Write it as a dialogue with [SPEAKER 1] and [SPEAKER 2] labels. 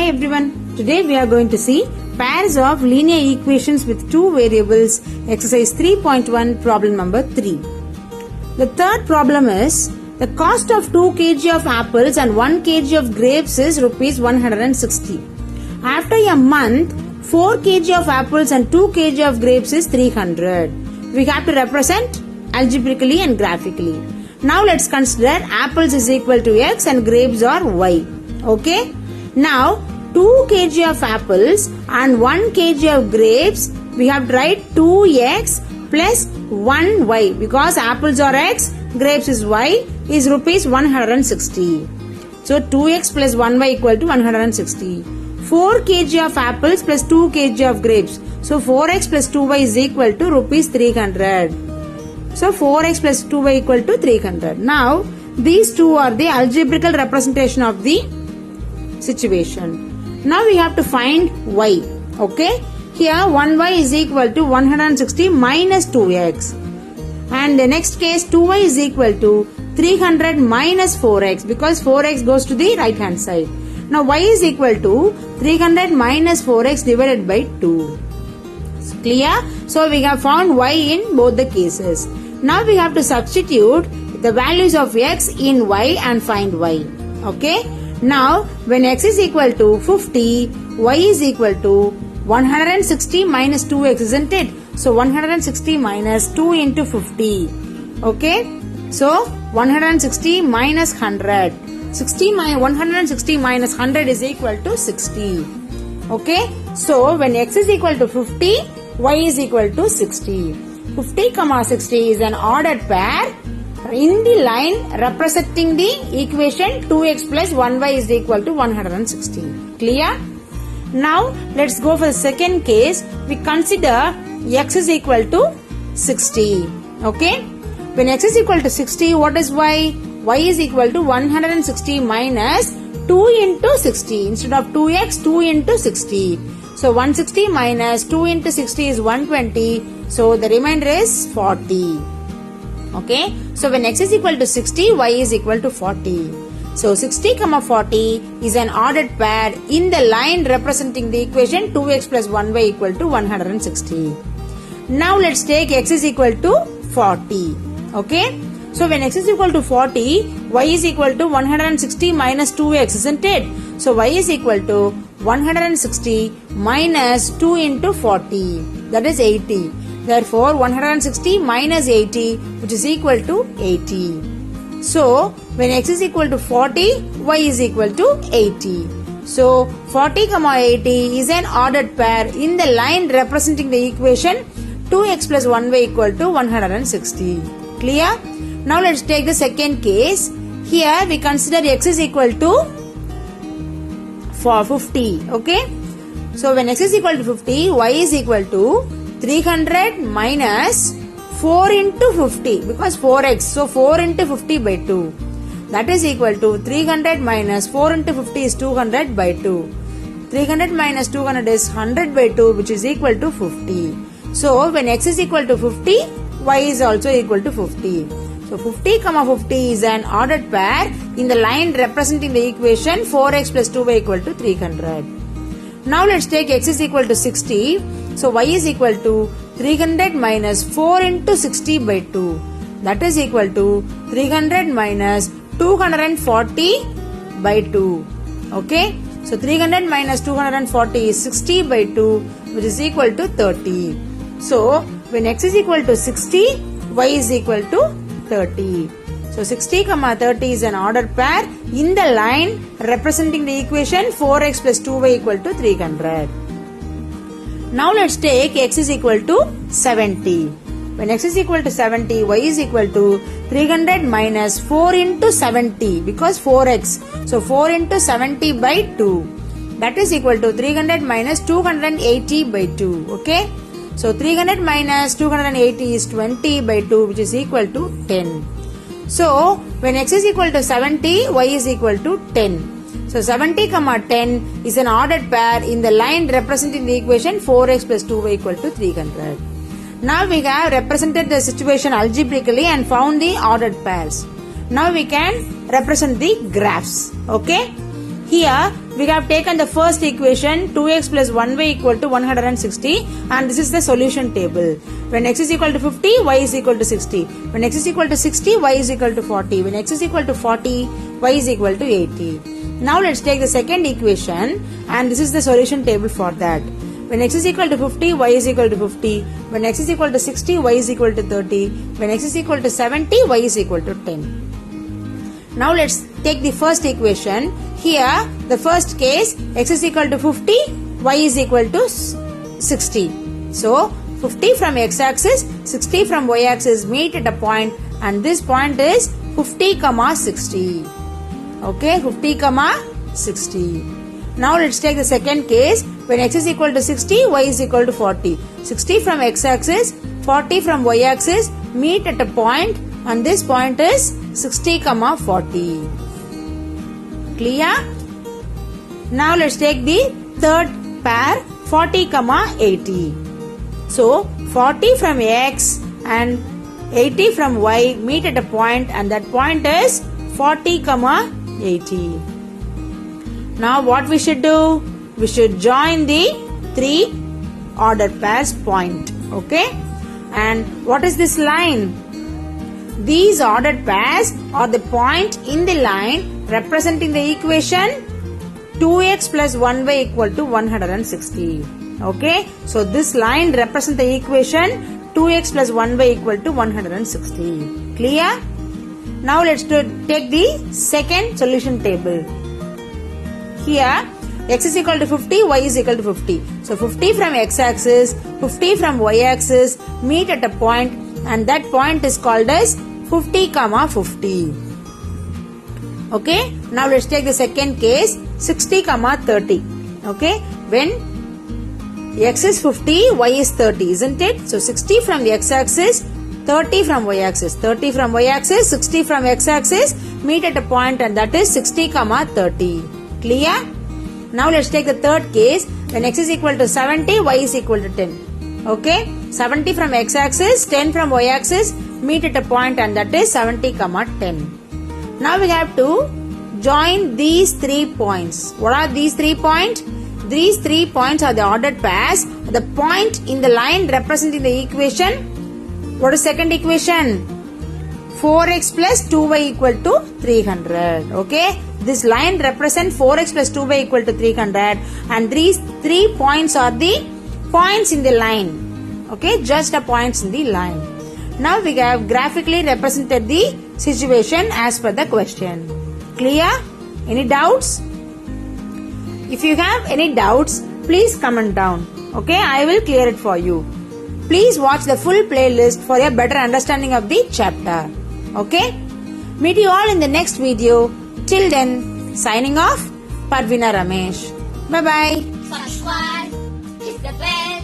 [SPEAKER 1] Hi everyone, today we are going to see pairs of linear equations with two variables, exercise 3.1 problem number 3. The third problem is, the cost of 2 kg of apples and 1 kg of grapes is rupees 160. After a month, 4 kg of apples and 2 kg of grapes is 300. We have to represent algebraically and graphically. Now let's consider apples is equal to x and grapes are y. Okay? Now 2 kg of apples and 1 kg of grapes, we have to write 2x plus 1y because apples are x, grapes is y, is rupees 160. So 2x plus 1y equal to 160. 4 kg of apples plus 2 kg of grapes. So 4x plus 2y is equal to rupees 300. So 4x plus 2y equal to 300. Now these two are the algebraical representation of the situation. Now we have to find y. Okay. Here 1y is equal to 160 minus 2x. And the next case 2y is equal to 300 minus 4x because 4x goes to the right hand side. Now y is equal to 300 minus 4x divided by 2. Clear? So we have found y in both the cases. Now we have to substitute the values of x in y and find y. Okay? Now when x is equal to 50, y is equal to 160 minus 2x, isn't it? So 160 minus 2 into 50. Okay? So 160 minus 100. 160 minus 100 is equal to 60. Okay? So when x is equal to 50, y is equal to 60. 50, 60 is an ordered pair in the line representing the equation 2x plus 1y is equal to 160. Clear? Now let's go for the second case. We consider x is equal to 60. Okay? When x is equal to 60, what is y? Y is equal to 160 minus 2 into 60. Instead of 2x, 2 into 60. So 160 minus 2 into 60 is 120. So the remainder is 40. Okay. So when x is equal to 60, y is equal to 40. So 60, 40 is an ordered pair in the line representing the equation 2x plus 1y equal to 160. Now let's take x is equal to 40. Okay. So when x is equal to 40, y is equal to 160 minus 2x, isn't it? So y is equal to 160 minus 2 into 40. That is 80. Therefore 160 minus 80, which is equal to 80. So when x is equal to 40, y is equal to 80. So 40, 80 is an ordered pair in the line representing the equation 2x plus 1y equal to 160. Clear? Now let's take the second case. Here we consider x is equal to 50. Okay? So when x is equal to 50, y is equal to 300 minus 4 into 50 because 4x. So 4 into 50 by 2. That is equal to 300 minus 4 into 50 is 200 by 2. 300 minus 200 is 100 by 2, which is equal to 50. So when x is equal to 50, y is also equal to 50. So 50, 50 is an ordered pair in the line representing the equation 4x plus 2y equal to 300. Now let's take x is equal to 60. So y is equal to 300 minus 4 into 60 by 2. That is equal to 300 minus 240 by 2. Okay. So 300 minus 240 is 60 by 2, which is equal to 30. So when x is equal to 60, y is equal to 30. So 60, 30 is an ordered pair in the line representing the equation 4x plus 2y equal to 300. Now let's take x is equal to 70. When x is equal to 70, y is equal to 300 minus 4 into 70 because 4x. So 4 into 70 by 2. That is equal to 300 minus 280 by 2. Okay. So 300 minus 280 is 20 by 2, which is equal to 10. So when x is equal to 70, y is equal to 10. So 70, 10 is an ordered pair in the line representing the equation 4x plus 2y equal to 300. Now we have represented the situation algebraically and found the ordered pairs. Now we can represent the graphs. Okay. Here we have taken the first equation 2x plus 1y equal to 160 and this is the solution table. When x is equal to 50, y is equal to 60. When x is equal to 60, y is equal to 40. When x is equal to 40, y is equal to 80. Now let's take the second equation and this is the solution table for that. When x is equal to 50, y is equal to 50. When x is equal to 60, y is equal to 30. When x is equal to 70, y is equal to 10. Now let's take the first equation. Here, the first case, x is equal to 50, y is equal to 60. So, 50 from x-axis, 60 from y-axis meet at a point and this point is 50, 60. Okay, 50, 60. Now let's take the second case. When x is equal to 60, y is equal to 40. 60 from x-axis, 40 from y-axis meet at a point and this point is 60, 40. Clear? Now let's take the third pair 40, 80. So 40 from x and 80 from y meet at a point and that point is 40, 80. Now what we should do? We should join the three ordered pairs point. Okay? And what is this line? These ordered pairs are the point in the line representing the equation 2x plus 1y equal to 160. Okay? So this line represents the equation 2x plus 1y equal to 160. Clear? Now let's take the second solution table. Here x is equal to 50, y is equal to 50. So 50 from x-axis, 50 from y-axis meet at a point and that point is called as 50, 50. Okay. Now let's take the second case 60, 30. Okay. When x is 50, y is 30, isn't it? So 60 from the x-axis, 30 from y-axis. 30 from y-axis, 60 from x-axis meet at a point and that is 60, 30. Clear? Now let's take the third case. When x is equal to 70, y is equal to 10. Okay. 70 from x-axis, 10 from y-axis meet at a point and that is 70, 10. Now we have to join these 3 points. What are these 3 points? These 3 points are the ordered pairs. The point in the line representing the equation. What is second equation? 4x plus 2y equal to 300. Okay. This line represents 4x plus 2y equal to 300 and these 3 points are the points in the line. Okay. Just the points in the line. Now we have graphically represented the situation as per the question. Clear? Any doubts? If you have any doubts, please comment down. Okay, I will clear it for you. Please watch the full playlist for a better understanding of the chapter. Okay? Meet you all in the next video. Till then, signing off, Parvina Ramesh. Bye-bye.
[SPEAKER 2] Subscribe, hit the bell.